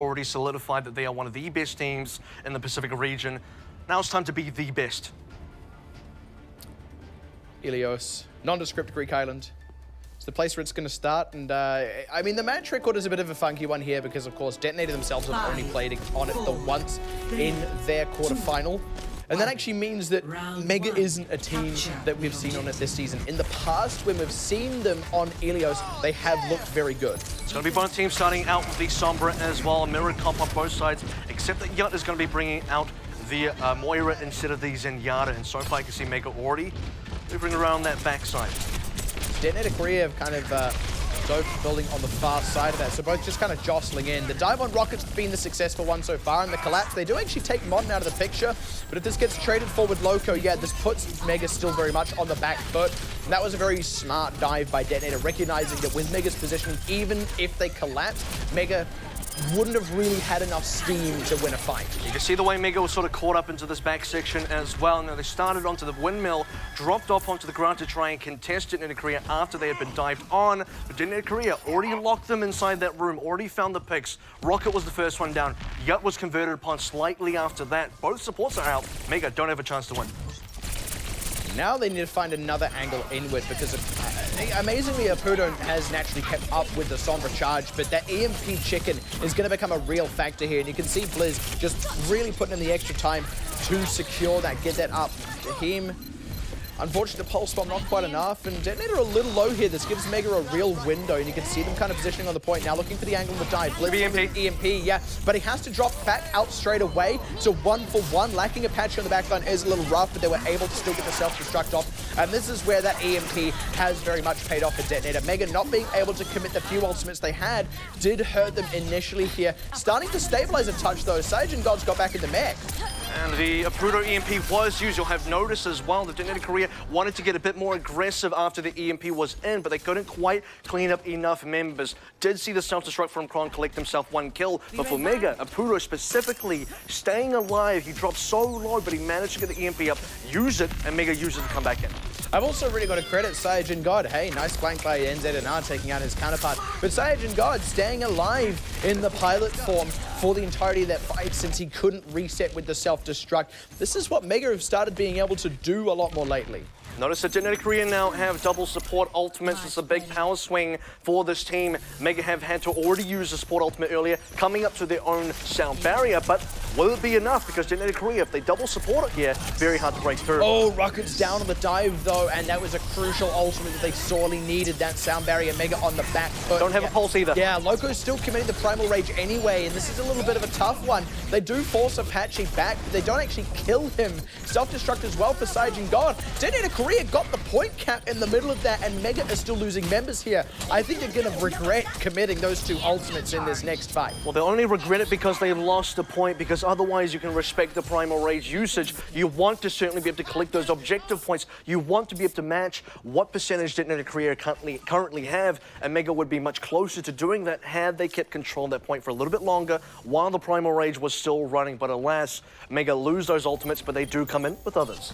already solidified that they are one of the best teams in the Pacific region. Now it's time to be the best. Ilios, nondescript Greek island. It's the place where it's going to start, and I mean, the match record is a bit of a funky one here because, of course, DeToNator themselves have only played on it the once in their quarterfinal. And that actually means that Mega isn't a team that we've seen on it this season. In the past, when we've seen them on Ilios, they have looked very good. It's going to be both teams starting out with the Sombra as well, a mirrored comp on both sides, except that Yut is going to be bringing out the Moira instead of the Zenyatta, and so far you can see Mega already moving around that backside. DeToNator.KOREA have kind of building on the far side of that, so both just kind of jostling in. The dive on Rocket's been the successful one so far, and the collapse, they do actually take Modern out of the picture, but if this gets traded for with Loco, yeah, this puts Mega still very much on the back foot. And that was a very smart dive by DeToNator, recognizing that with Mega's positioning, even if they collapse, Mega wouldn't have really had enough steam to win a fight. You can see the way Mega was sort of caught up into this back section as well. Now they started onto the windmill, dropped off onto the ground to try and contest DeToNator.KOREA after they had been dived on. But DeToNator.KOREA already locked them inside that room, already found the picks. Rocket was the first one down. Yut was converted upon slightly after that. Both supports are out. Mega don't have a chance to win. Now they need to find another angle inward because amazingly Apudo has naturally kept up with the Sombra charge, but that EMP chicken is going to become a real factor here, and you can see Blizz just really putting in the extra time to secure that, get that up. Him, unfortunately, the pulse bomb not quite enough, and DeToNator a little low here. This gives Mega a real window, and you can see them kind of positioning on the point. Now looking for the angle of the dive. Blizz with EMP, yeah, but he has to drop back out straight away. So 1-for-1, lacking Apache on the backline is a little rough, but they were able to still get the self-destruct off. And this is where that EMP has very much paid off for DeToNator. Mega not being able to commit the few ultimates they had did hurt them initially here. Starting to stabilize a touch though. Saiyajin Gods got back in the mech. And the Apudo EMP was used. You'll have noticed as well that DeToNator.KOREA wanted to get a bit more aggressive after the EMP was in, but they couldn't quite clean up enough members. Did see the self-destruct from Kron collect himself one kill, but for Mega, Apudo specifically staying alive. He dropped so low, but he managed to get the EMP up, use it, and Mega used it to come back in. I've also really got to credit Saiyajin God. Hey, nice flank by NZNR taking out his counterpart. But Saiyajin God staying alive in the pilot form for the entirety of that fight since he couldn't reset with the self-destruct. This is what Mega have started being able to do a lot more lately. Notice that DeToNator.KOREA now have double support ultimates. It's a big power swing for this team. Mega have had to already use the support ultimate earlier, coming up to their own sound barrier, but will it be enough? Because DeToNator.KOREA, if they double support it here, very hard to break through. Oh, Rocket's down on the dive though, and that was a crucial ultimate that they sorely needed, that sound barrier. Mega on the back foot. Don't have a pulse either. Yeah, Loco's still committing the Primal Rage anyway, and this is a little bit of a tough one. They do force Apache back, but they don't actually kill him. Self-destruct as well for Saiyajin God. DeToNator.KOREA got the point cap in the middle of that, and Mega is still losing members here. I think they're going to regret committing those two ultimates in this next fight. Well, they only regret it because they lost a point, because otherwise you can respect the Primal Rage usage. You want to certainly be able to collect those objective points. You want to be able to match what percentage DeToNator.KOREA currently have, and Mega would be much closer to doing that had they kept control of that point for a little bit longer while the Primal Rage was still running. But alas, Mega lose those ultimates, but they do come in with others.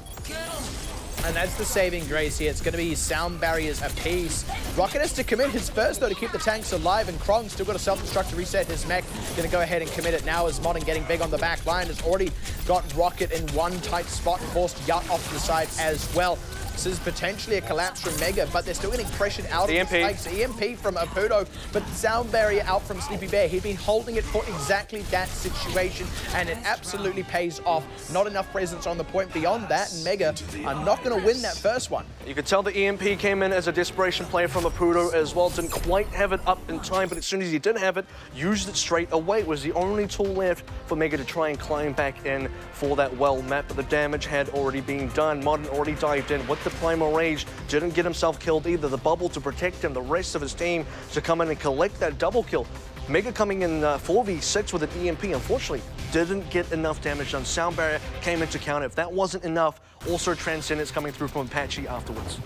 And that's the saving grace here. It's going to be sound barriers apiece. Rocket has to commit his first, though, to keep the tanks alive, and Krong still got a self-destruct to reset his mech. Going to go ahead and commit it now as Modern getting big on the back line. Has already got Rocket in one tight spot and forced Yut off to the side as well. This is potentially a collapse from Mega, but they're still getting pressured out of the spikes. EMP from Apudo, but sound barrier out from Sleepy Bear. He'd been holding it for exactly that situation, and it absolutely pays off. Not enough presence on the point beyond that, and Mega are not going to win that first one. You could tell the EMP came in as a desperation play from Apudo as well. Didn't quite have it up in time, but as soon as he did have it, used it straight away. It was the only tool left for Mega to try and climb back in for that well map, but the damage had already been done. Modern already dived in with the Primal Rage, didn't get himself killed either. The bubble to protect him, the rest of his team to come in and collect that double kill. Mega coming in 4v6 with an EMP, unfortunately, didn't get enough damage done. Sound barrier came into counter. If that wasn't enough, also Transcendence coming through from Apache afterwards.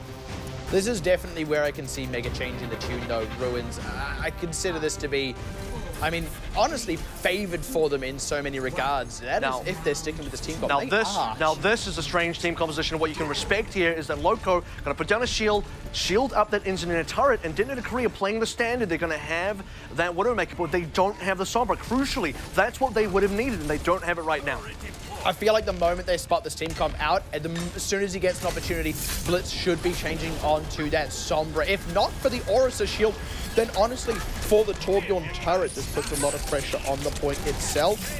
This is definitely where I can see Mega changing the tune though, Ruins. I consider this to be I mean, honestly, favored for them in so many regards. That is if they're sticking with this team comp. Now this is a strange team composition. What you can respect here is that Loco gonna put down a shield up that Engineer turret, and DeToNator.KOREA playing the standard. They're gonna have that Widowmaker, but they don't have the Sombra. Crucially, that's what they would have needed, and they don't have it right now. I feel like the moment they spot this team comp out, as soon as he gets an opportunity, Blitz should be changing onto that Sombra. If not for the Orisa shield, then honestly, for the Torbjorn turret, this puts a lot of pressure on the point itself.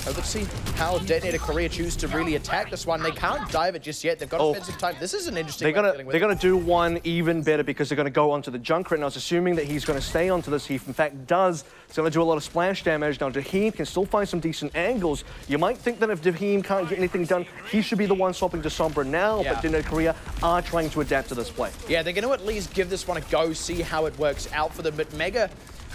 Let's see how DeToNator.KOREA choose to really attack this one. They can't dive it just yet. They've got to spend some time. This is an interesting They're going to do one even better because they're going to go onto the Junkrat. And I was assuming that he's going to stay onto this. He, in fact, does. It's going to do a lot of splash damage. Now, Daheem can still find some decent angles. You might think that if Daheem can't get anything done, he should be the one swapping to Sombra now. But DeToNator.KOREA are trying to adapt to this play. Yeah, they're going to at least give this one a go, see how it works out for them. But Mega,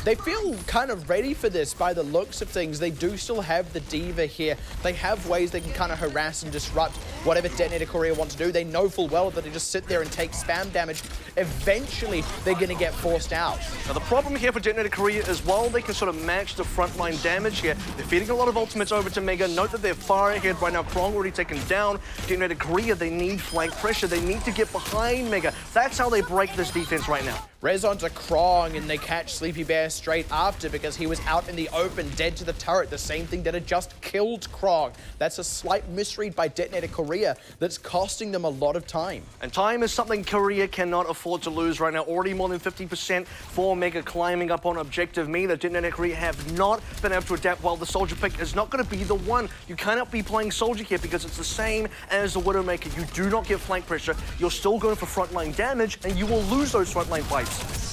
they feel kind of ready for this by the looks of things. They do still have the Diva here. They have ways they can kind of harass and disrupt whatever DeToNator.KOREA want to do. They know full well that they just sit there and take spam damage. Eventually, they're going to get forced out. Now, the problem here for DeToNator.KOREA is while they can sort of match the frontline damage here, they're feeding a lot of ultimates over to Mega. Note that they're far ahead right now. Krong already taken down. DeToNator.KOREA, they need flank pressure. They need to get behind Mega. That's how they break this defense right now. Res onto Krong, and they catch Sleepy Bear straight after because he was out in the open, dead to the turret. The same thing that had just killed Krong. That's a slight misread by DeToNator.KOREA that's costing them a lot of time. And time is something Korea cannot afford to lose right now. Already more than 50% for Mega climbing up on objective meter. DeToNator.KOREA have not been able to adapt well. The Soldier pick is not going to be the one. You cannot be playing Soldier here because it's the same as the Widowmaker. You do not get flank pressure. You're still going for frontline damage, and you will lose those frontline fights.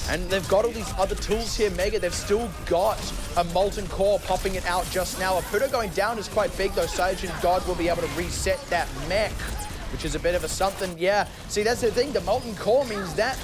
And they've got all these other tools here, Mega. They've still got a Molten Core popping it out just now. Apudo going down is quite big, though. Sergeant God will be able to reset that mech, which is a bit of a something. Yeah, see, that's the thing. The Molten Core means that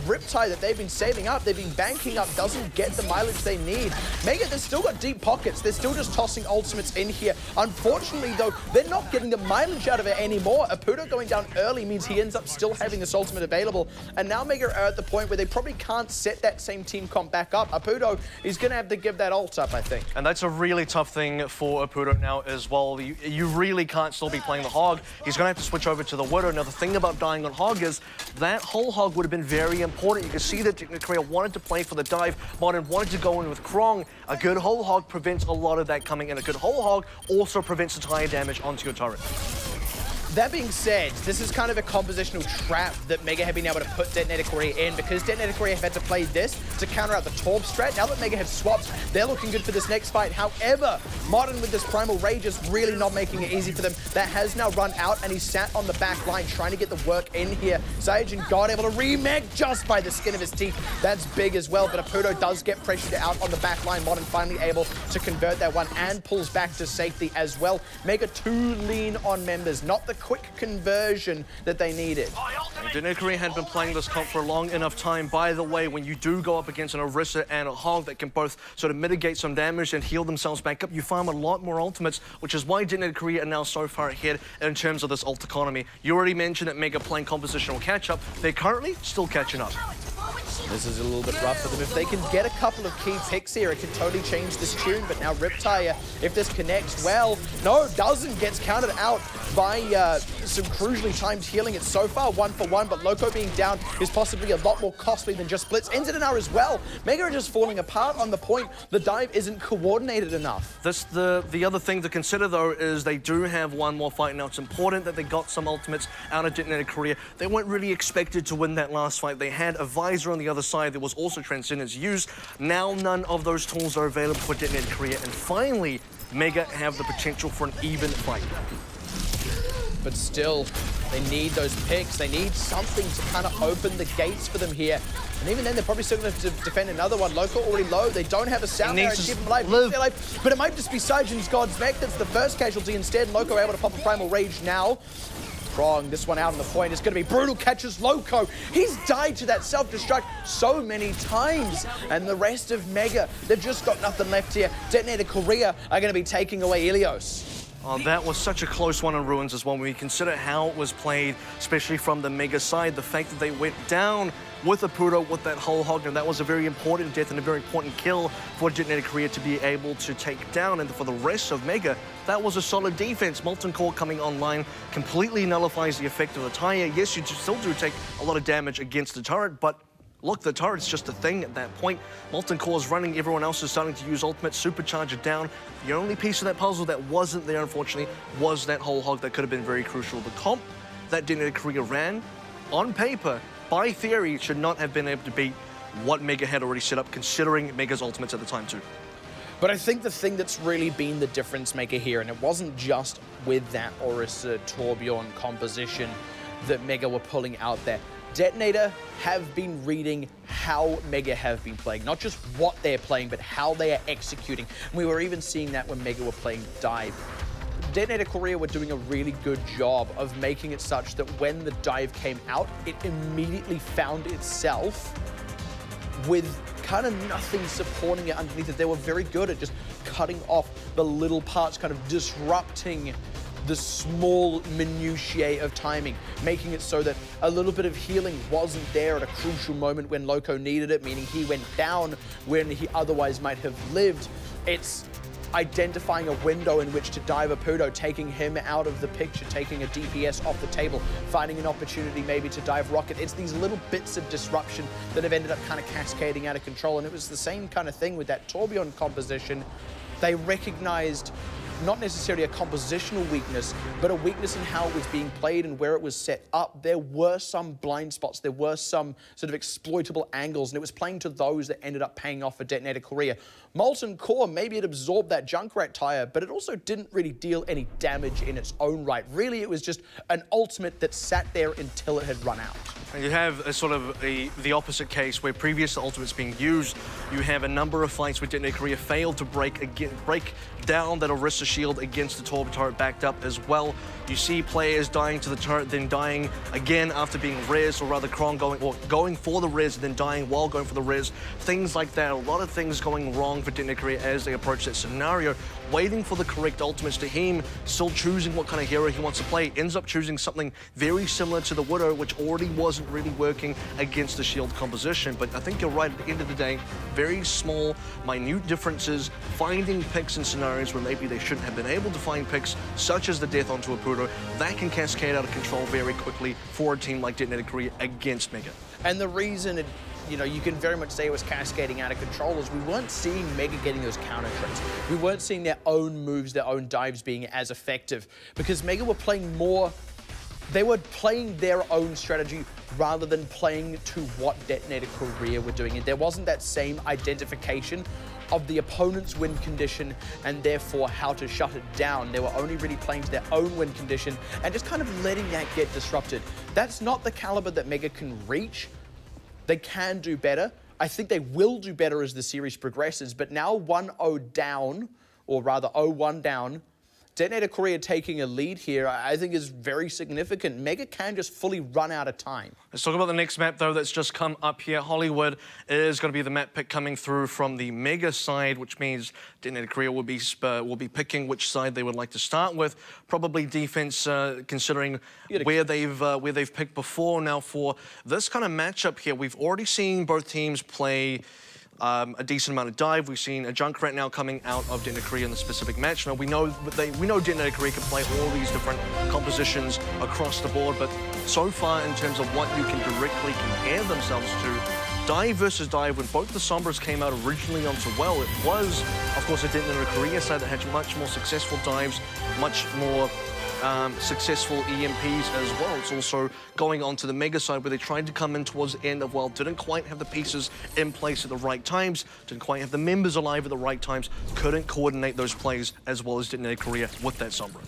Riptide that they've been saving up, they've been banking up, doesn't get the mileage they need. Mega, they've still got deep pockets. They're still just tossing ultimates in here. Unfortunately, though, they're not getting the mileage out of it anymore. Apudo going down early means he ends up still having this ultimate available. And now Mega are at the point where they probably can't set that same team comp back up. Apudo is going to have to give that ult up, I think. And that's a really tough thing for Apudo now as well. You really can't still be playing the Hog. He's going to have to switch over to the Widow. Now, the thing about dying on Hog is that whole Hog would have been very important. You can see that DeToNator.KOREA wanted to play for the dive. Modern wanted to go in with Krong. A good whole Hog prevents a lot of that coming in. A good whole Hog also prevents the tire damage onto your turret. That being said, this is kind of a compositional trap that Mega have been able to put DeToNator.KOREA in because DeToNator.KOREA have had to play this to counter out the Torb strat. Now that Mega have swapped, they're looking good for this next fight. However, Modern with this Primal Rage is really not making it easy for them. That has now run out, and he's sat on the back line trying to get the work in here. Sage God able to remake just by the skin of his teeth. That's big as well, but Apudo does get pressured out on the back line. Modern finally able to convert that one and pulls back to safety as well. Mega too lean on members, not the quick conversion that they needed. DeToNator.KOREA had been playing this comp for a long enough time. By the way, when you do go up against an Orisa and a Hog that can both sort of mitigate some damage and heal themselves back up, you farm a lot more ultimates, which is why DeToNator.KOREA are now so far ahead in terms of this ult economy. You already mentioned that Mega playing compositional catch-up. They're currently still catching up. This is a little bit rough for them. If they can get a couple of key picks here, it can totally change this tune. But now Riptide, if this connects well, no, doesn't. Gets counted out by some crucially timed healing. It's so far 1-for-1, but Loco being down is possibly a lot more costly than just Blitz. Enzidanar as well. Mega are just falling apart on the point. The dive isn't coordinated enough. The other thing to consider, though, is they do have one more fight. Now, it's important that they got some ultimates out of DeToNator.KOREA. They weren't really expected to win that last fight. They had a Visor on the other side. There was also Transcendence used. Now none of those tools are available for DeToNator.KOREA. And finally, Mega have the potential for an even fight. But still, they need those picks. They need something to kind of open the gates for them here. And even then, they're probably still going to have to defend another one. Loco already low. They don't have a sound arrow to keep them alive. But it might just be Saijin's God's mech that's the first casualty. Instead, Loco able to pop a Primal Rage now. Krong, this one out on the point. It's going to be brutal. Catches Loco. He's died to that self-destruct so many times. And the rest of Mega, they've just got nothing left here. DeToNator.KOREA are going to be taking away Ilios. Oh, that was such a close one on Ruins as well. When we consider how it was played, especially from the Mega side, the fact that they went down with Apudo, with that whole hog, and that was a very important death and a very important kill for DeToNator.KOREA to be able to take down. And for the rest of Mega, that was a solid defense. Molten Core coming online completely nullifies the effect of the tire. Yes, you still do take a lot of damage against the turret, but look, the turret's just a thing at that point. Molten Core's running, everyone else is starting to use ultimate, supercharger down. The only piece of that puzzle that wasn't there, unfortunately, was that whole hog that could have been very crucial. The comp that DeToNator.KOREA ran, on paper, by theory, should not have been able to beat what Mega had already set up, considering Mega's ultimates at the time too. But I think the thing that's really been the difference maker here, and it wasn't just with that Orisa Torbjorn composition that Mega were pulling out there. DeToNator have been reading how Mega have been playing, not just what they're playing, but how they are executing. And we were even seeing that when Mega were playing Dive. DeToNator.KOREA were doing a really good job of making it such that when the dive came out, it immediately found itself with kind of nothing supporting it underneath it. They were very good at just cutting off the little parts, kind of disrupting the small minutiae of timing, making it so that a little bit of healing wasn't there at a crucial moment when Loco needed it, meaning he went down when he otherwise might have lived. It's identifying a window in which to dive Apudo, taking him out of the picture, taking a DPS off the table, finding an opportunity maybe to dive Rocket. It's these little bits of disruption that have ended up kind of cascading out of control, and it was the same kind of thing with that Torbjorn composition. They recognized not necessarily a compositional weakness, but a weakness in how it was being played and where it was set up. There were some blind spots, there were some sort of exploitable angles, and it was playing to those that ended up paying off for DeToNator.KOREA. Molten Core, maybe it absorbed that Junkrat tire, but it also didn't really deal any damage in its own right. Really, it was just an ultimate that sat there until it had run out. And you have a sort of the opposite case where previous to ultimates being used, you have a number of fights where DeToNator.KOREA failed to break down that Orisa shield against the Torb turret backed up as well. You see players dying to the turret, then dying again after being res, or rather Kron going for the res and then dying while going for the res. Things like that. A lot of things going wrong for DeToNator.KOREA as they approach that scenario, waiting for the correct ultimates. To him, still choosing what kind of hero he wants to play, ends up choosing something very similar to the Widow, which already wasn't really working against the shield composition. But I think you're right, at the end of the day, very small, minute differences, finding picks in scenarios where maybe they shouldn't have been able to find picks, such as the death onto Apudo, that can cascade out of control very quickly for a team like DeToNator.KOREA against Mega. And the reason you can very much say it was cascading out of control is we weren't seeing Mega getting those counter trades. We weren't seeing their own moves, their own dives being as effective, because Mega were playing more, they were playing their own strategy rather than playing to what DeToNator.KOREA were doing. And there wasn't that same identification of the opponent's win condition and therefore how to shut it down. They were only really playing to their own win condition and just kind of letting that get disrupted. That's not the caliber that Mega can reach. They can do better. I think they will do better as the series progresses, but now 1-0 down, or rather 0-1 down, DeToNator.KOREA taking a lead here, I think is very significant. Mega can just fully run out of time. Let's talk about the next map, though, that's just come up here. Hollywood is going to be the map pick coming through from the Mega side, which means DeToNator.KOREA will be picking which side they would like to start with. Probably defense, considering where they've picked before. Now, for this kind of matchup here, we've already seen both teams play a decent amount of dive. We've seen a Junkrat now coming out of DeToNator.KOREA in the specific match. Now we know DeToNator.KOREA can play all these different compositions across the board, but so far in terms of what you can directly compare themselves to, dive versus dive, when both the Sombras came out originally onto Well, it was, of course, a DeToNator.KOREA side that had much more successful dives, much more successful EMPs as well. It's also going on to the Mega side where they tried to come in towards the end of Well, didn't quite have the pieces in place at the right times, didn't quite have the members alive at the right times, couldn't coordinate those plays as well as DeToNator.KOREA with that Sombra.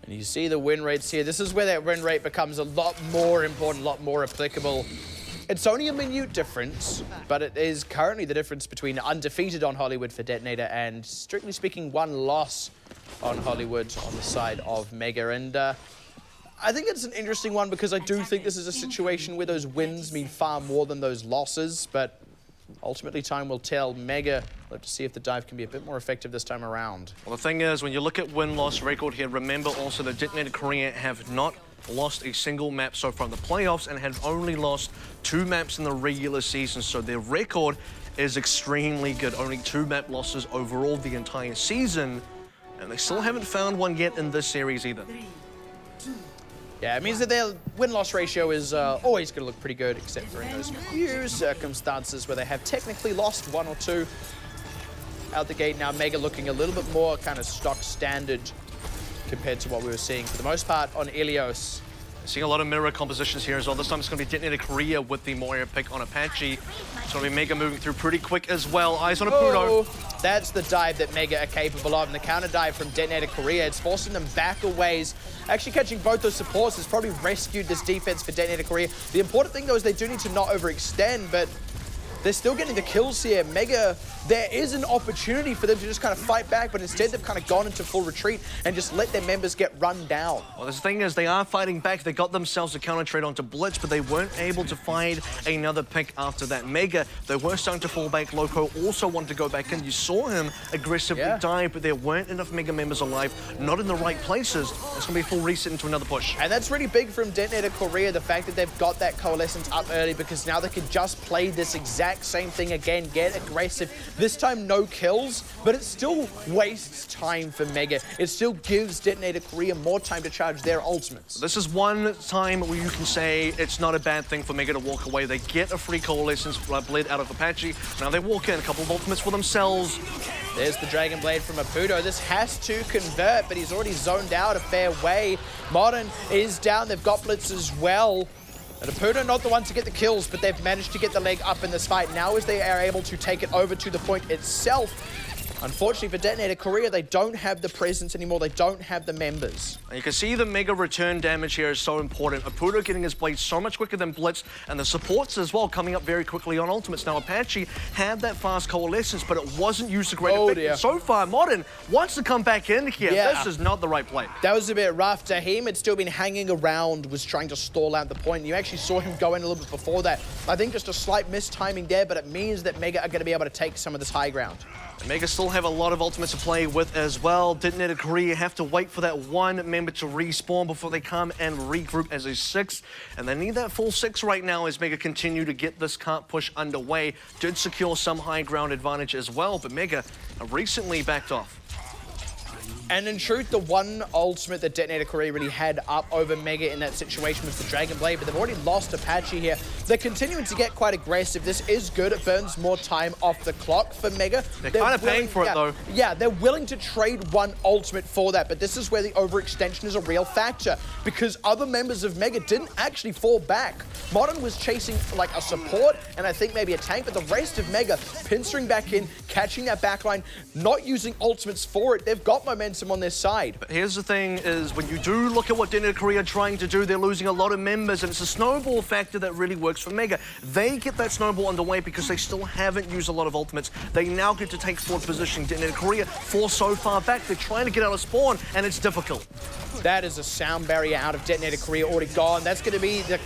And you see the win rates here. This is where that win rate becomes a lot more important, a lot more applicable. It's only a minute difference, but it is currently the difference between undefeated on Hollywood for DeToNator and, strictly speaking, one loss on Hollywood on the side of Mega. And I think it's an interesting one because I do think this is a situation where those wins mean far more than those losses, but ultimately time will tell. Mega, we'll have to see if the dive can be a bit more effective this time around. Well, the thing is, when you look at win-loss record here, remember also that DeToNator.KOREA have not lost a single map so far in the playoffs and have only lost 2 maps in the regular season. So their record is extremely good. Only 2 map losses overall the entire season. And they still haven't found one yet in this series either. Yeah, it means that their win-loss ratio is always going to look pretty good, except for in those few circumstances where they have technically lost 1 or 2 out the gate. Now Mega looking a little bit more kind of stock standard compared to what we were seeing for the most part on Ilios. Seeing a lot of mirror compositions here as well. This time it's going to be DeToNator.KOREA with the Moira pick on Apache. It's going to be Mega moving through pretty quick as well. Eyes on a Pudo. That's the dive that Mega are capable of, and the counter dive from DeToNator.KOREA. It's forcing them back a ways. Actually catching both those supports has probably rescued this defense for DeToNator.KOREA. The important thing though is they do need to not overextend, but they're still getting the kills here. Mega, there is an opportunity for them to just kind of fight back, but instead they've kind of gone into full retreat and just let their members get run down. Well, the thing is, they are fighting back. They got themselves a counter trade onto Blitz, but they weren't able to find another pick after that. Mega, they were starting to fall back. Loco also wanted to go back in. You saw him aggressively dive, but there weren't enough Mega members alive, not in the right places. It's going to be a full reset into another push. And that's really big from DeToNator.KOREA, the fact that they've got that Coalescence up early, because now they can just play this exact same thing again, get aggressive. This time, no kills, but it still wastes time for Mega. It still gives DeToNator.KOREA more time to charge their ultimates. This is one time where you can say it's not a bad thing for Mega to walk away. They get a free Coalescence blade out of Apache. Now they walk in, a couple of ultimates for themselves. There's the Dragon Blade from Apudo. This has to convert, but he's already zoned out a fair way. Modern is down. They've got Blitz as well. And Apudo not the one to get the kills, but they've managed to get the leg up in this fight. Now as they are able to take it over to the point itself, unfortunately for DeToNator.KOREA, they don't have the presence anymore. They don't have the members. And you can see the Mega return damage here is so important. Apudo getting his blade so much quicker than Blitz, and the supports as well coming up very quickly on ultimates. Now Apache had that fast Coalescence, but it wasn't used to great effect. Dear. So far, Modern wants to come back in here. This is not the right play. That was a bit rough. Tahim had still been hanging around, was trying to stall out the point. You actually saw him go in a little bit before that. I think just a slight mistiming there, but it means that Mega are going to be able to take some of this high ground. Mega still have a lot of ultimates to play with as well. DeToNator.KOREA have to wait for that one member to respawn before they come and regroup as a 6. And they need that full 6 right now as Mega continue to get this cart push underway. Did secure some high ground advantage as well, but Mega have recently backed off. And in truth, the one ultimate that DeToNator.KOREA really had up over Mega in that situation was the Dragon Blade, but they've already lost Apache here. They're continuing to get quite aggressive. This is good. It burns more time off the clock for Mega. They're kind of paying for it, though. Yeah, they're willing to trade one ultimate for that, but this is where the overextension is a real factor, because other members of Mega didn't actually fall back. Modern was chasing like a support and I think maybe a tank, but the rest of Mega pincering back in, catching that backline, not using ultimates for it. They've got momentum on their side. But here's the thing is, when you do look at what DeToNator.KOREA are trying to do, they're losing a lot of members, and it's a snowball factor that really works for Mega. They get that snowball underway because they still haven't used a lot of ultimates. They now get to take forward positioning. DeToNator.KOREA fall so far back, they're trying to get out of spawn, and it's difficult. That is a sound barrier out of DeToNator.KOREA already gone. That's going to be the...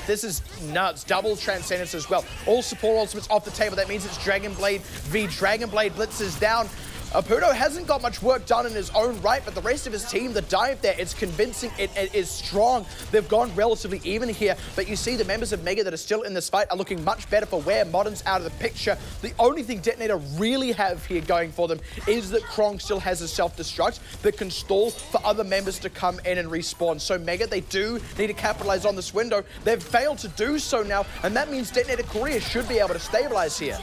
this is nuts. Double Transcendence as well. All support ultimates off the table. That means it's Dragon Blade v Dragon Blade. Blitz is down. Apudo hasn't got much work done in his own right, but the rest of his team, the dive there, it's convincing, it is strong. They've gone relatively even here, but you see the members of Mega that are still in this fight are looking much better for where Modern's out of the picture. The only thing DeToNator really have here going for them is that Krong still has a self-destruct that can stall for other members to come in and respawn. So Mega, they do need to capitalize on this window. They've failed to do so now, and that means DeToNator.KOREA should be able to stabilize here.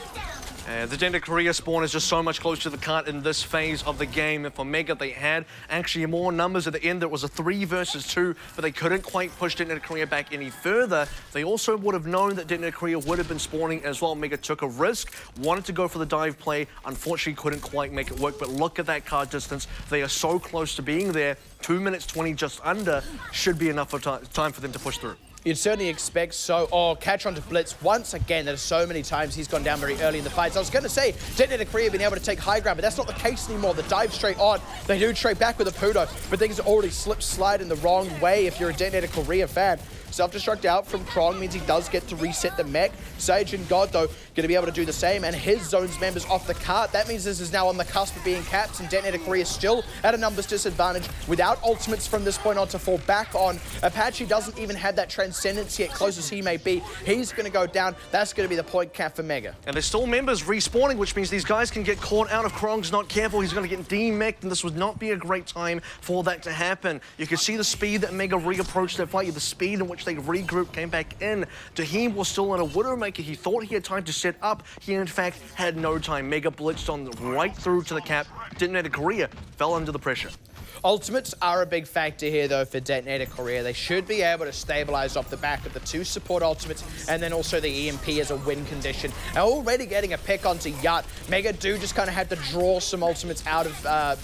The DeToNator.KOREA spawn is just so much closer to the cart in this phase of the game. And for Mega, they had actually more numbers at the end. There was a 3 versus 2, but they couldn't quite push DeToNator.KOREA back any further. They also would have known that DeToNator.KOREA would have been spawning as well. Mega took a risk, wanted to go for the dive play, unfortunately couldn't quite make it work. But look at that card distance. They are so close to being there. 2 minutes 20 just under should be enough of time for them to push through. You'd certainly expect so. Oh, catch onto Blitz once again. There's so many times he's gone down very early in the fights. I was going to say, DeToNator.KOREA have been able to take high ground, but that's not the case anymore. The dive straight on. They do trade back with Apudo, but things are already slip slide in the wrong way if you're a DeToNator.KOREA fan. Self-destruct out from Krong means he does get to reset the mech. Sage and God, though, going to be able to do the same, and his zone's members off the cart. That means this is now on the cusp of being capped, and DeToNator.KOREA still at a numbers disadvantage without ultimates from this point on to fall back on. Apache doesn't even have that Transcendence yet, close as he may be. He's going to go down. That's going to be the point cap for Mega. And there's still members respawning, which means these guys can get caught out if Krong's not careful. He's going to get demech'd, and this would not be a great time for that to happen. You can see the speed that Mega re-approached that fight, the speed in which they regrouped, came back in. Taheem was still in a Widowmaker. He thought he had time to set up. He, in fact, had no time. Mega blitzed on right through to the cap. DeToNator.KOREA fell under the pressure. Ultimates are a big factor here, though, for DeToNator.KOREA. They should be able to stabilize off the back of the 2 support ultimates and then also the EMP as a win condition. And already getting a pick onto Yut. Mega do just kind of have to draw some ultimates out of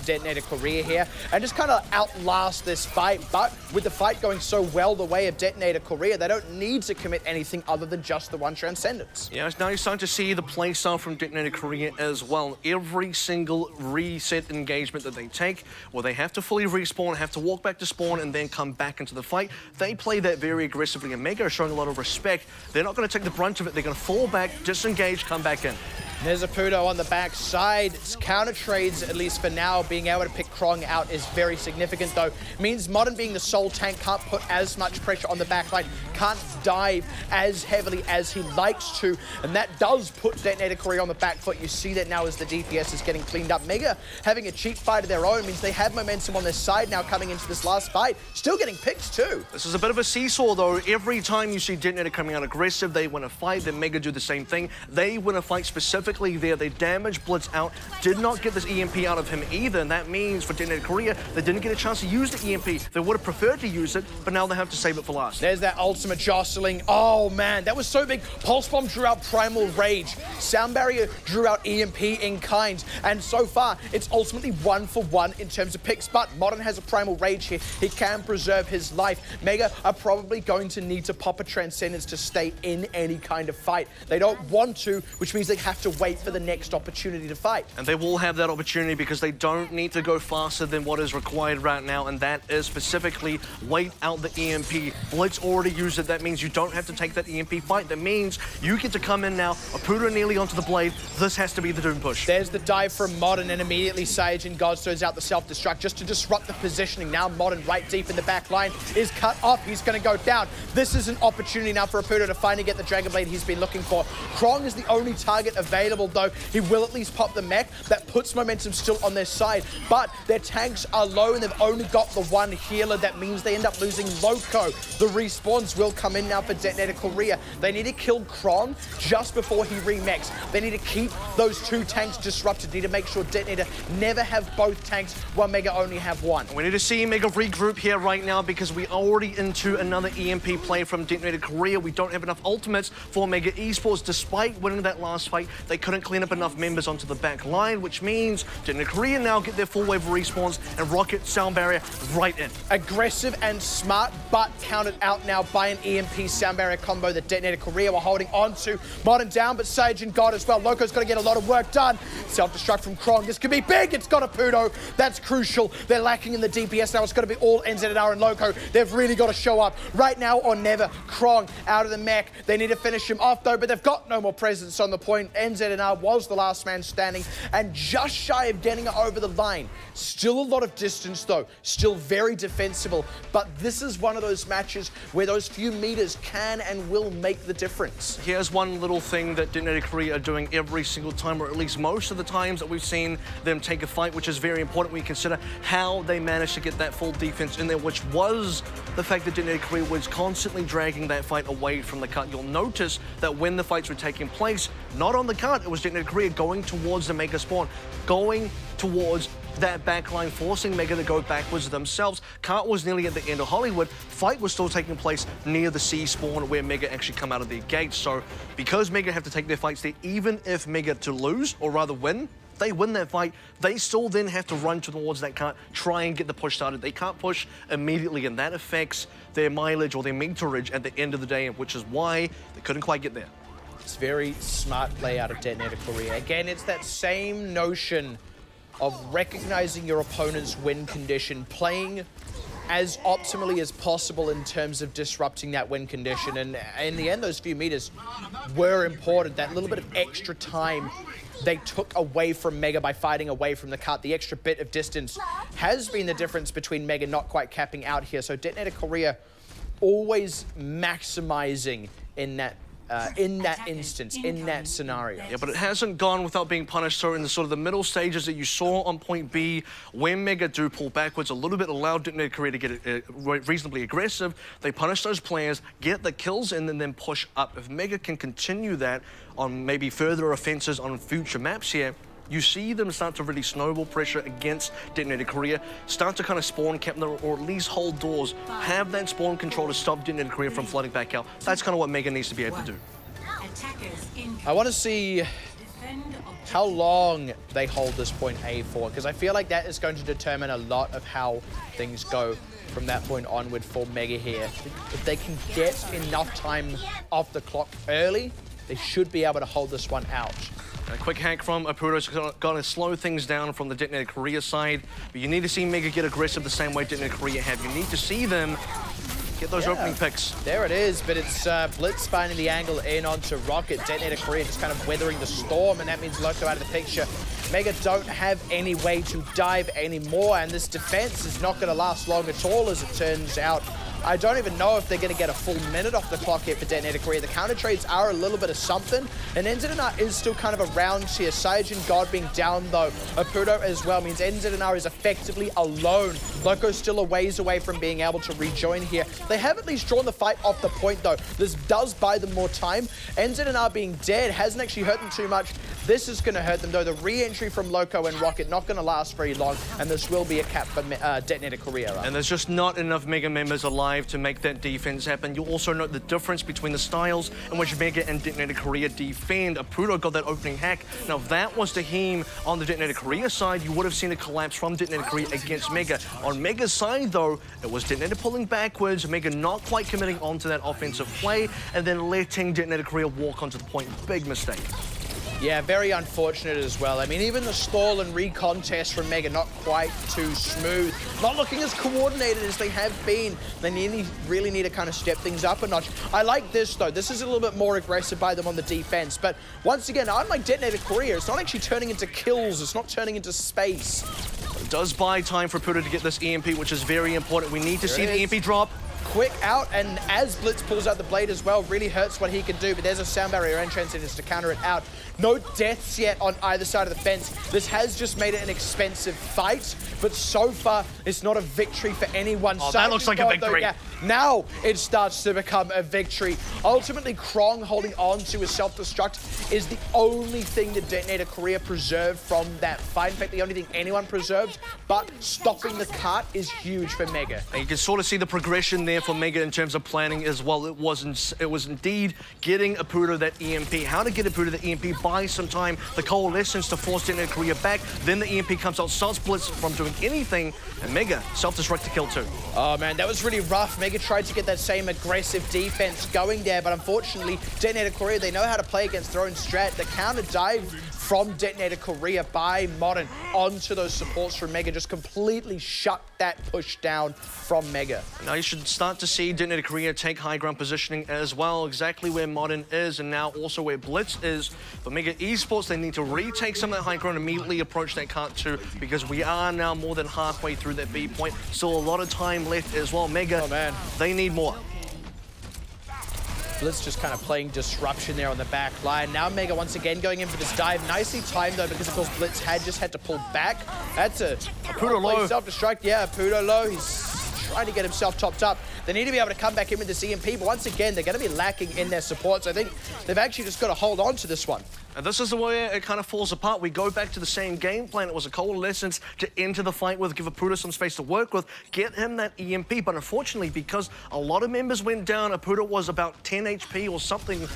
DeToNator.KOREA here and just kind of outlast this fight. But with the fight going so well the way of DeToNator.KOREA, they don't need to commit anything other than just the one Transcendence. Yeah, now you're starting to see the play style from DeToNator.KOREA as well. Every single reset engagement that they take, well, they have to fully respawn, have to walk back to spawn, and then come back into the fight. They play that very aggressively, and Mega are showing a lot of respect. They're not going to take the brunt of it. They're going to fall back, disengage, come back in. There's a Pudo on the backside. Counter trades, at least for now, being able to pick Krong out is very significant, though. It means Modern being the sole tank can't put as much pressure on the backline, can't dive as heavily as he likes to, and that does put DeToNator.KOREA on the back foot. You see that now as the DPS is getting cleaned up. Mega having a cheap fight of their own means they have momentum on their side now coming into this last fight. Still getting picks too. This is a bit of a seesaw, though. Every time you see DeToNator coming out aggressive, they win a fight. Then Mega do the same thing. They win a fight specifically there. They damage Blitz out, did not get this EMP out of him either, and that means for DeToNator.KOREA, they didn't get a chance to use the EMP. They would have preferred to use it, but now they have to save it for last. There's that ultimate jostling. Oh man, that was so big. Pulse Bomb drew out Primal Rage. Sound Barrier drew out EMP in kind, and so far, it's ultimately 1 for 1 in terms of picks, but Modern has a Primal Rage here. He can preserve his life. Mega are probably going to need to pop a Transcendence to stay in any kind of fight. They don't want to, which means they have to wait for the next opportunity to fight. And they will have that opportunity because they don't need to go faster than what is required right now, and that is specifically wait out the EMP. Blitz already used it. That means you don't have to take that EMP fight. That means you get to come in now, a Pudo nearly onto the blade. This has to be the Doom push. There's the dive from Modern, and immediately Sage and God throws out the self-destruct just to disrupt the positioning. Now Modern right deep in the back line is cut off. He's going to go down. This is an opportunity now for a Pudo to finally get the Dragon Blade he's been looking for. Krong is the only target available, though. He will at least pop the mech. That puts momentum still on their side, but their tanks are low and they've only got the one healer. That means they end up losing Loco. The respawns will come in now for DeToNator.KOREA. They need to kill Krong just before he remechs. They need to keep those 2 tanks disrupted. They need to make sure DeToNator never have both tanks while Mega only have one. We need to see Mega regroup here right now because we're already into another EMP play from DeToNator.KOREA. We don't have enough ultimates for Mega Esports. Despite winning that last fight, they couldn't clean up enough members onto the back line, which means DeToNator.KOREA now get their full wave of respawns and rocket Sound Barrier right in. Aggressive and smart, but counted out now by an EMP Sound Barrier combo that DeToNator.KOREA were holding on to. Modern down, but Sage and God as well. Loco's got to get a lot of work done. Self-destruct from Krong. This could be big. It's got a Pudo. That's crucial. They're lacking in the DPS now. It's got to be all NZR and Loco. They've really got to show up right now or never. Krong out of the mech. They need to finish him off, though, but they've got no more presence on the point. NZR was the last man standing and just shy of getting it over the line. Still a lot of distance, though. Still very defensible, but this is one of those matches where those few meters can and will make the difference. Here's one little thing that DeToNator.KOREA are doing every single time, or at least most of the times that we've seen them take a fight, which is very important when you consider how they managed to get that full defense in there, which was the fact that DeToNator.KOREA was constantly dragging that fight away from the cut. You'll notice that when the fights were taking place, not on the cut, it was DeToNator.KOREA going towards the Mega spawn, going towards that backline, forcing Mega to go backwards themselves. Cart was nearly at the end of Hollywood. Fight was still taking place near the C spawn where Mega actually come out of their gates. So because Mega have to take their fights there, even if Mega to lose, or rather win, they win that fight, they still then have to run towards that cart, try and get the push started. They can't push immediately, and that affects their mileage or their meterage at the end of the day, which is why they couldn't quite get there. It's very smart play out of DeToNator.KOREA. Again, it's that same notion of recognizing your opponent's win condition, playing as optimally as possible in terms of disrupting that win condition. And in the end, those few meters were important. That little bit of extra time they took away from Mega by fighting away from the cut. The extra bit of distance has been the difference between Mega not quite capping out here. So DeToNator.KOREA always maximizing in that instance, in that scenario. Yeah, but it hasn't gone without being punished. So in the sort of the middle stages that you saw on point B, when Mega do pull backwards a little bit, allowed DeToNator.KOREA to get reasonably aggressive. They punish those players, get the kills in, and then push up. If Mega can continue that on maybe further offenses on future maps here, you see them start to really snowball pressure against DeToNator.KOREA, start to kind of spawn cap them, or at least hold doors, have that spawn control to stop DeToNator.KOREA from flooding back out. That's kind of what Mega needs to be able to do. I want to see how long they hold this point A for, because I feel like that is going to determine a lot of how things go from that point onward for Mega here. If they can get enough time off the clock early, they should be able to hold this one out. A quick hack from Apudo's going to slow things down from the DeToNator.KOREA side, but you need to see Mega get aggressive the same way DeToNator.KOREA have. You need to see them get those opening picks. There it is, but it's Blitz finding the angle in onto Rocket. DeToNator.KOREA just kind of weathering the storm, and that means Loco out of the picture. Mega don't have any way to dive anymore, and this defense is not going to last long at all, as it turns out. I don't even know if they're going to get a full minute off the clock here for DeToNator.KOREA. The counter trades are a little bit of something, and NZNR is still kind of around here. Saiyajin God being down, though. Apudo as well means NZNR is effectively alone. Loco's still a ways away from being able to rejoin here. They have at least drawn the fight off the point, though. This does buy them more time. NZNR being dead hasn't actually hurt them too much. This is going to hurt them, though. The re-entry from Loco and Rocket not going to last very long, and this will be a cap for DeToNator.KOREA. And there's just not enough Mega members alive to make that defense happen. You'll also note the difference between the styles in which Mega and DeToNator.KOREA defend. Apudo got that opening hack. Now, if that was to him on the DeToNator.KOREA side, you would have seen a collapse from DeToNator.KOREA against Mega. On Mega's side, though, it was DeToNator pulling backwards, Mega not quite committing onto that offensive play, and then letting DeToNator.KOREA walk onto the point. Big mistake. Yeah, very unfortunate as well. I mean, even the stall and recontest from Mega not quite too smooth. Not looking as coordinated as they have been. They really need to kind of step things up a notch. I like this, though. This is a little bit more aggressive by them on the defense. But once again, unlike DeToNator.KOREA, it's not actually turning into kills. It's not turning into space. It does buy time for Apudo to get this EMP, which is very important. We need to see the EMP drop. Quick out, and as Blitz pulls out the blade as well, really hurts what he can do, but there's a sound barrier entrance and it's to counter it out. No deaths yet on either side of the fence. This has just made it an expensive fight, but so far it's not a victory for anyone. Oh, that looks like a victory. Though, yeah, now it starts to become a victory. Ultimately, Krong holding on to his self-destruct is the only thing that DeToNator.KOREA preserved from that fight. In fact, the only thing anyone preserved, but stopping the cart is huge for Mega. And you can sort of see the progression there for Mega in terms of planning as well. It was indeed getting Apudo that EMP. How to get Apudo the EMP, buy some time, the coalescence to force DeToNator.KOREA back, then the EMP comes out, stops Blitz from doing anything, and Mega self-destruct to kill 2. Oh man, that was really rough. Mega tried to get that same aggressive defense going there, but unfortunately, DeToNator.KOREA, they know how to play against their own strat. The counter dive from DeToNator.KOREA by Modern onto those supports from Mega just completely shut that push down from Mega. Now you should start to see DeToNator.KOREA take high ground positioning as well, exactly where Modern is and now also where Blitz is. For Mega Esports, they need to retake some of that high ground, immediately approach that cart 2, because we are now more than halfway through that B point. Still a lot of time left as well. Mega, oh man, they need more. Blitz just kind of playing disruption there on the back line. Now Mega once again going in for this dive. Nicely timed though, because of course Blitz had just had to pull back. That's a Apudo low. Self-destruct. Yeah, Apudo low. He's trying to get himself topped up. They need to be able to come back in with this EMP, but once again, they're going to be lacking in their support. So I think they've actually just got to hold on to this one. And this is the way it kind of falls apart. We go back to the same game plan. It was a coalescence to enter the fight with, give Apudo some space to work with, get him that EMP. But unfortunately, because a lot of members went down, Apudo was about 10 HP or something,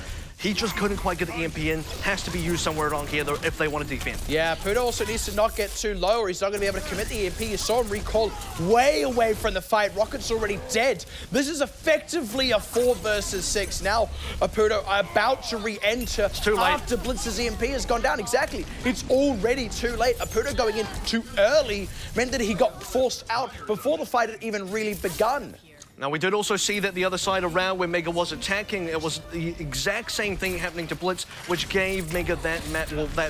He just couldn't quite get the EMP in. Has to be used somewhere around here, though, if they want to defend. Yeah, Pudo also needs to not get too low or he's not going to be able to commit the EMP. You saw him recall way away from the fight. Rocket's already dead. This is effectively a 4 versus 6. Now, Pudo about to re-enter after Blitz's EMP has gone down. Exactly. It's already too late. Pudo going in too early meant that he got forced out before the fight had even really begun. Now, we did also see that the other side around where Mega was attacking, it was the exact same thing happening to Blitz, which gave Mega that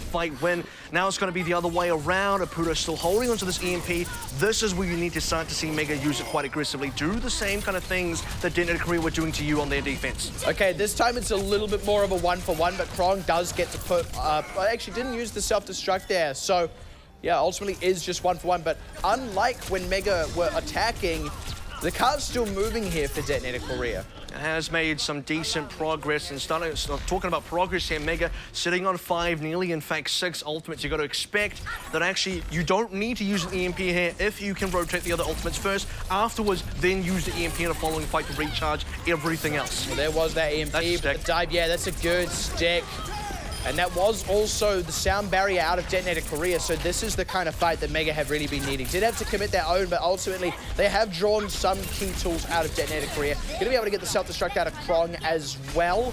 fight win. Now it's going to be the other way around. Pudo still holding onto this EMP. This is where you need to start to see Mega use it quite aggressively. Do the same kind of things that DeToNator.KOREA were doing to you on their defense. Okay, this time it's a little bit more of a 1-for-1, but Krong does get to put... I actually didn't use the self-destruct there, so... yeah, ultimately is just 1-for-1, but unlike when Mega were attacking, the card's still moving here for DeToNator.KOREA. Has made some decent progress, and talking about progress here, Mega sitting on 5, nearly in fact 6 ultimates. You've got to expect that actually you don't need to use an EMP here if you can rotate the other ultimates first. Afterwards, then use the EMP in the following fight to recharge everything else. Well, there was that EMP, but the dive, yeah, that's a good stick. And that was also the sound barrier out of DeToNator.KOREA, so this is the kind of fight that Mega have really been needing. Did have to commit their own, but ultimately they have drawn some key tools out of DeToNator.KOREA. Going to be able to get the self-destruct out of Krong as well,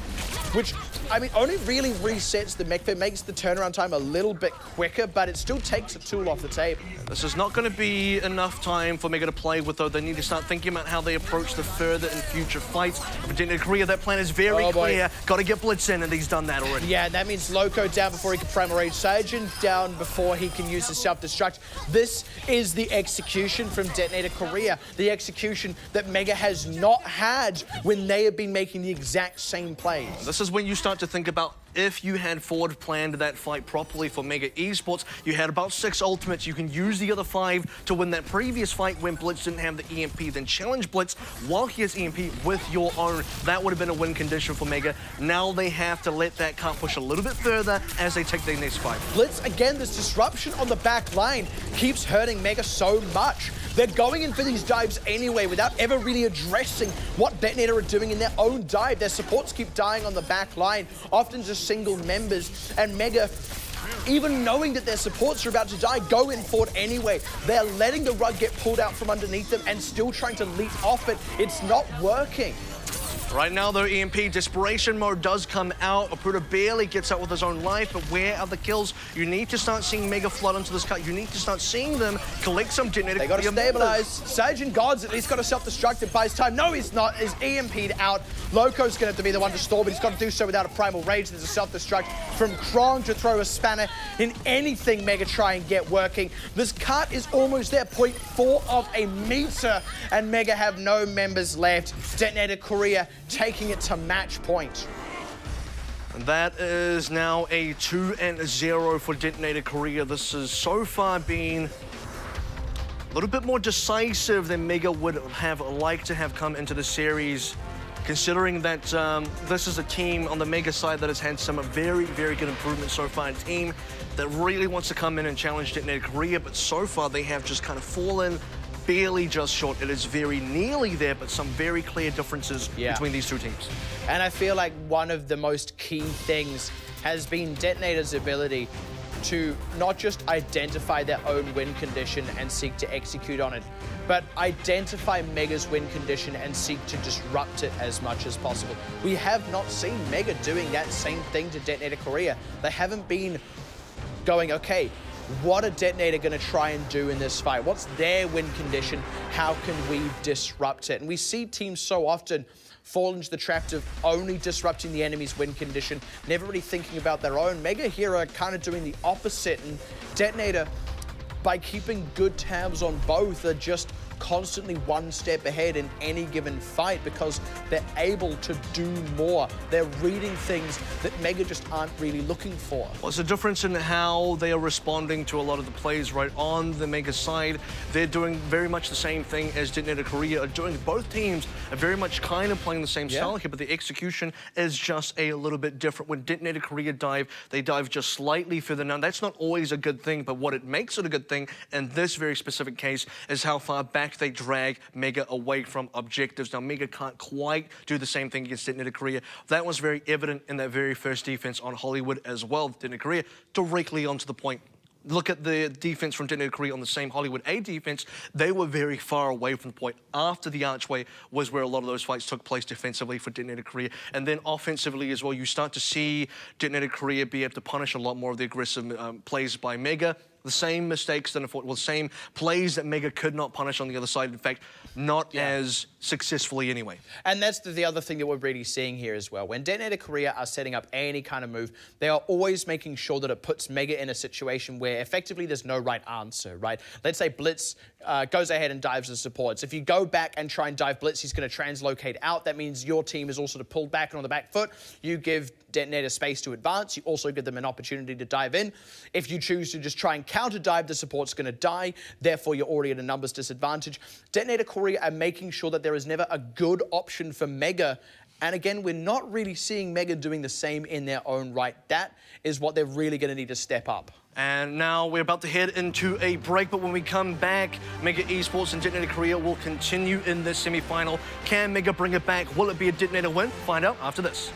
which, I mean, only really resets the mech fit, makes the turnaround time a little bit quicker, but it still takes a tool off the table. This is not going to be enough time for Mega to play with, though. They need to start thinking about how they approach the further and future fights. For DeToNator.KOREA, that plan is very clear. Got to get Blitz in, and he's done that already. Yeah, that means Loco down before he can primal rage, Sajin down before he can use the self-destruct. This is the execution from DeToNator.KOREA, the execution that Mega has not had when they have been making the exact same plays. This is when you start to think about if you had forward planned that fight properly for Mega Esports. You had about 6 ultimates. You can use the other 5 to win that previous fight when Blitz didn't have the EMP. Then challenge Blitz while he has EMP with your own. That would have been a win condition for Mega. Now they have to let that cart push a little bit further as they take their next fight. Blitz, again, this disruption on the back line keeps hurting Mega so much. They're going in for these dives anyway without ever really addressing what DeToNator are doing in their own dive. Their supports keep dying on the back line, often just single members, and Mega, even knowing that their supports are about to die, go in for it anyway. They're letting the rug get pulled out from underneath them and still trying to leap off it. It's not working. Right now, though, EMP desperation mode does come out. Pudo barely gets out with his own life, but where are the kills? You need to start seeing Mega flood onto this cut. You need to start seeing them collect some DeToNator. They got to stabilize. Sajin God's at least got a self-destruct and buys time. No, he's not. He's EMP'd out. Loco's going to have to be the one to stall, but he's got to do so without a primal rage. There's a self-destruct from Krong to throw a spanner in anything Mega try and get working. This cart is almost there, 0.4 of a meter, and Mega have no members left. DeToNator.KOREA taking it to match point. And that is now a 2-0 for DeToNator.KOREA. This has so far been a little bit more decisive than Mega would have liked to have come into the series, considering that this is a team on the Mega side that has had some very, very good improvements so far. A team that really wants to come in and challenge DeToNator.KOREA, but so far they have just kind of fallen barely just short. It is very nearly there, but some very clear differences between these two teams. And I feel like one of the most key things has been DeToNator's ability to not just identify their own win condition and seek to execute on it, but identify Mega's win condition and seek to disrupt it as much as possible. We have not seen Mega doing that same thing to DeToNator.KOREA. They haven't been going, okay, what are DeToNator going to try and do in this fight? What's their win condition? How can we disrupt it? And we see teams so often fall into the trap of only disrupting the enemy's win condition, never really thinking about their own. Mega here are kind of doing the opposite, and DeToNator, by keeping good tabs on both, are just constantly one step ahead in any given fight because they're able to do more. They're reading things that Mega just aren't really looking for. Well, it's a difference in how they are responding to a lot of the plays right on the Mega side. They're doing very much the same thing as DeToNator.KOREA are doing. Both teams are very much kind of playing the same style here, but the execution is just a little bit different. When DeToNator.KOREA dive, they dive just slightly further. Now, that's not always a good thing, but what it makes it a good thing in this very specific case is how far back back they drag Mega away from objectives. Now, Mega can't quite do the same thing against DeToNator Korea. That was very evident in that very first defense on Hollywood as well. DeToNator Korea directly onto the point. Look at the defense from DeToNator Korea on the same Hollywood A defense. They were very far away from the point. After the archway was where a lot of those fights took place defensively for DeToNator Korea. And then offensively as well, you start to see DeToNator Korea be able to punish a lot more of the aggressive plays by Mega. The same mistakes that, well, the same plays that Mega could not punish on the other side. In fact, not as successfully anyway. And that's the other thing that we're really seeing here as well. When DeToNator Korea are setting up any kind of move, they are always making sure that it puts Mega in a situation where effectively there's no right answer, right? Let's say Blitz goes ahead and dives the supports. If you go back and try and dive Blitz, he's going to translocate out. That means your team is also pulled back and on the back foot. You give DeToNator space to advance. You also give them an opportunity to dive in. If you choose to just try and counter dive, the support's going to die. Therefore, you're already at a numbers disadvantage. DeToNator Korea are making sure that there is never a good option for Mega. And again, we're not really seeing Mega doing the same in their own right. That is what they're really going to need to step up. And now we're about to head into a break, but when we come back, Mega Esports and DeToNator Korea will continue in this semi-final. Can Mega bring it back? Will it be a DeToNator win? Find out after this.